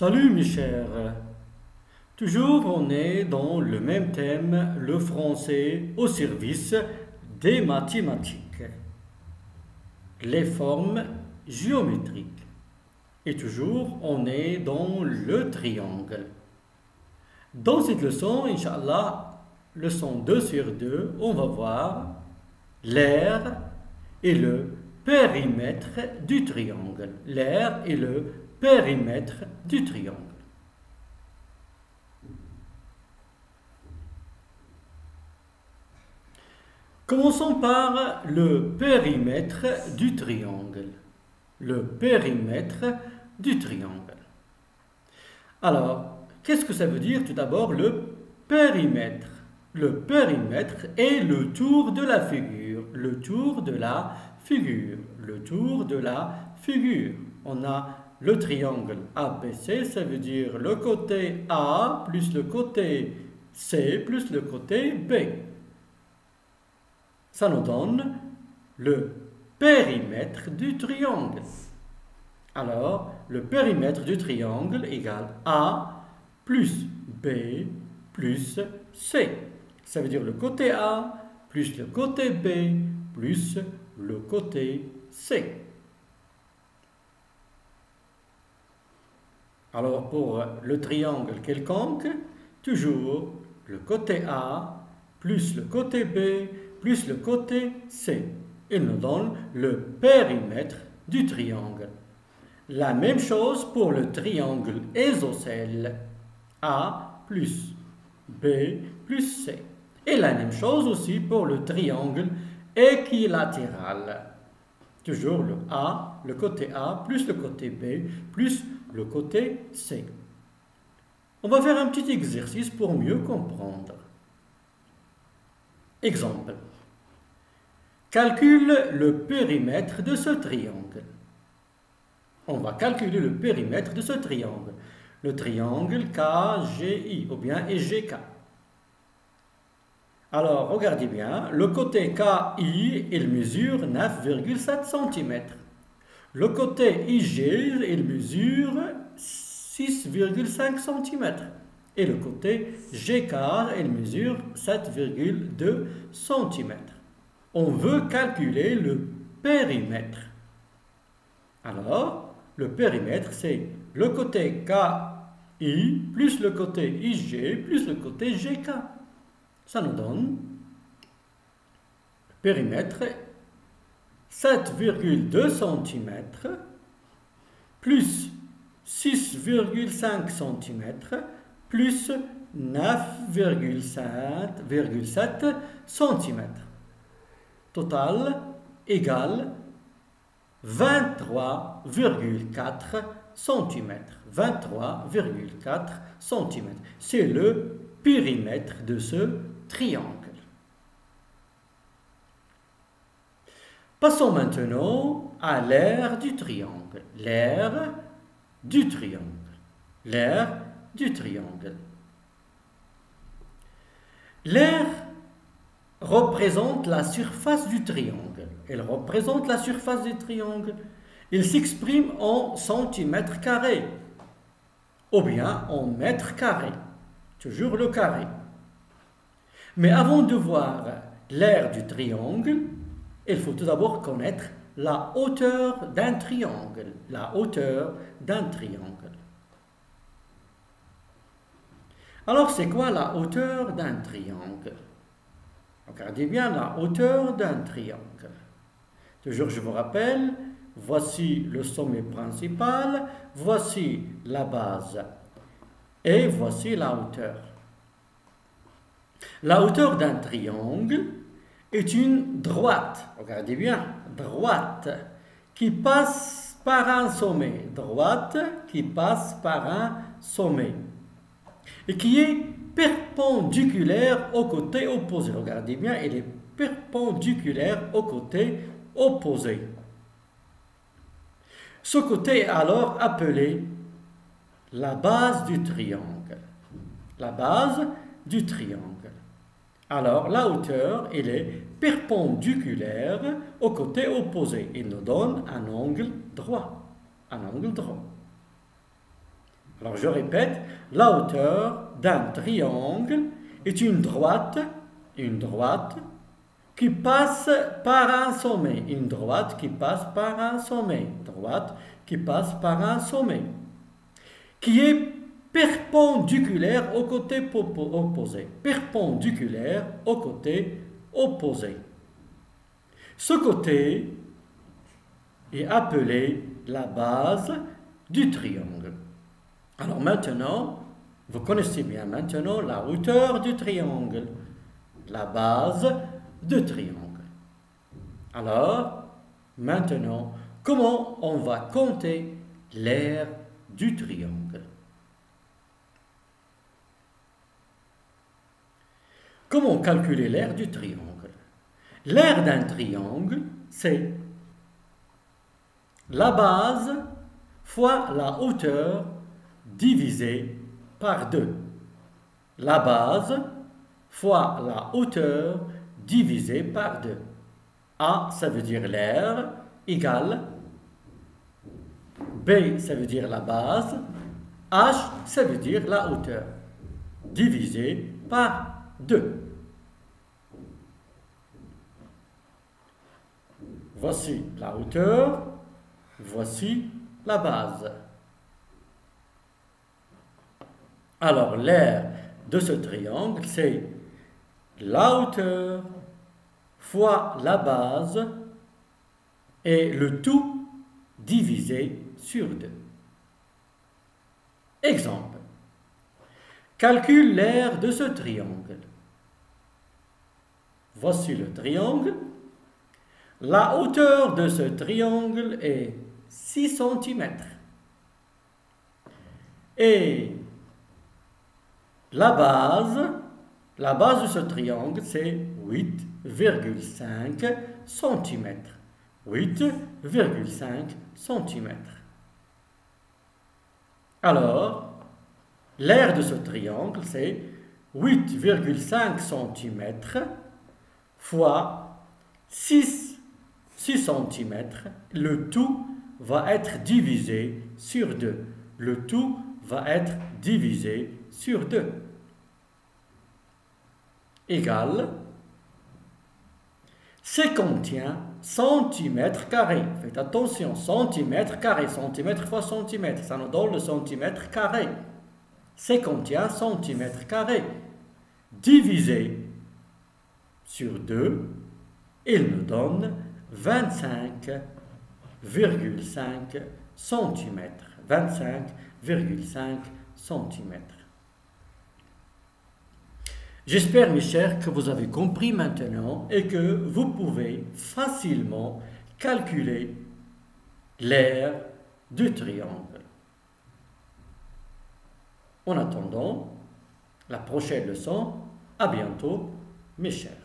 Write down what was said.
Salut mes chers, toujours on est dans le même thème, le français au service des mathématiques, les formes géométriques. Et toujours on est dans le triangle. Dans cette leçon, Inch'Allah, leçon 2 sur 2, on va voir l'aire et le périmètre du triangle. L'aire et le périmètre du triangle. Commençons par le périmètre du triangle. Le périmètre du triangle. Alors, qu'est-ce que ça veut dire tout d'abord le périmètre? Le périmètre est le tour de la figure. Le tour de la figure. Le tour de la figure. On a le triangle ABC, ça veut dire le côté A plus le côté C plus le côté B. Ça nous donne le périmètre du triangle. Alors, le périmètre du triangle égale A plus B plus C. Ça veut dire le côté A plus le côté B plus le côté C. Alors, pour le triangle quelconque, toujours le côté A plus le côté B plus le côté C. Il nous donne le périmètre du triangle. La même chose pour le triangle isocèle. A plus B plus C. Et la même chose aussi pour le triangle équilatéral. Toujours le côté A plus le côté B plus le côté C. On va faire un petit exercice pour mieux comprendre. Exemple. Calcule le périmètre de ce triangle. On va calculer le périmètre de ce triangle. Le triangle KGI ou bien EGK. Alors, regardez bien, le côté KI, il mesure 9,7 cm. Le côté IG, il mesure 6,5 cm. Et le côté GK, il mesure 7,2 cm. On veut calculer le périmètre. Alors, le périmètre, c'est le côté KI plus le côté IG plus le côté GK. Ça nous donne périmètre 7,2 cm plus 6,5 cm plus 9,7 cm. Total égale 23,4 cm. 23,4 cm. C'est le périmètre de ce triangle. Passons maintenant à l'aire du triangle. L'aire du triangle. L'aire du triangle. L'aire représente la surface du triangle. Elle représente la surface du triangle. Il s'exprime en centimètres carrés ou bien en mètres carrés. Toujours le carré. Mais avant de voir l'aire du triangle, il faut tout d'abord connaître la hauteur d'un triangle. La hauteur d'un triangle. Alors, c'est quoi la hauteur d'un triangle? Regardez bien la hauteur d'un triangle. Toujours, je vous rappelle, voici le sommet principal, voici la base et voici la hauteur. La hauteur d'un triangle est une droite, regardez bien, droite, qui passe par un sommet. Droite qui passe par un sommet. Et qui est perpendiculaire au côté opposé. Regardez bien, elle est perpendiculaire au côté opposé. Ce côté est alors appelé la base du triangle. La base du triangle. Alors, la hauteur, elle est perpendiculaire au côté opposé. Il nous donne un angle droit. Un angle droit. Alors je répète, la hauteur d'un triangle est une droite qui passe par un sommet, une droite qui passe par un sommet, droite qui passe par un sommet, qui est perpendiculaire au côté opposé, perpendiculaire au côté opposé. Ce côté est appelé la base du triangle. Alors maintenant, vous connaissez bien maintenant la hauteur du triangle, la base du triangle. Alors, maintenant, comment on va compter l'aire du triangle? Comment calculer l'aire du triangle? L'aire d'un triangle, c'est la base fois la hauteur divisé par 2. La base fois la hauteur divisé par 2. A, ça veut dire l'aire, égale B, ça veut dire la base, H, ça veut dire la hauteur, divisé par 2. Voici la hauteur, voici la base. Alors, l'aire de ce triangle, c'est la hauteur fois la base et le tout divisé sur 2. Exemple. Calcule l'aire de ce triangle. Voici le triangle. La hauteur de ce triangle est 6 cm. Et la base de ce triangle, c'est 8,5 cm. 8,5 cm. Alors, l'aire de ce triangle, c'est 8,5 cm fois 6 cm. Le tout va être divisé sur 2. Le tout va être divisé sur 2. Égale 51 centimètres carrés. Faites attention, centimètres carrés, centimètre fois centimètre, ça nous donne le centimètre carré. 51 centimètres carrés divisé sur 2, il nous donne 25,5 centimètres. 25,5 centimètres. J'espère, mes chers, que vous avez compris maintenant et que vous pouvez facilement calculer l'aire du triangle. En attendant la prochaine leçon, à bientôt, mes chers.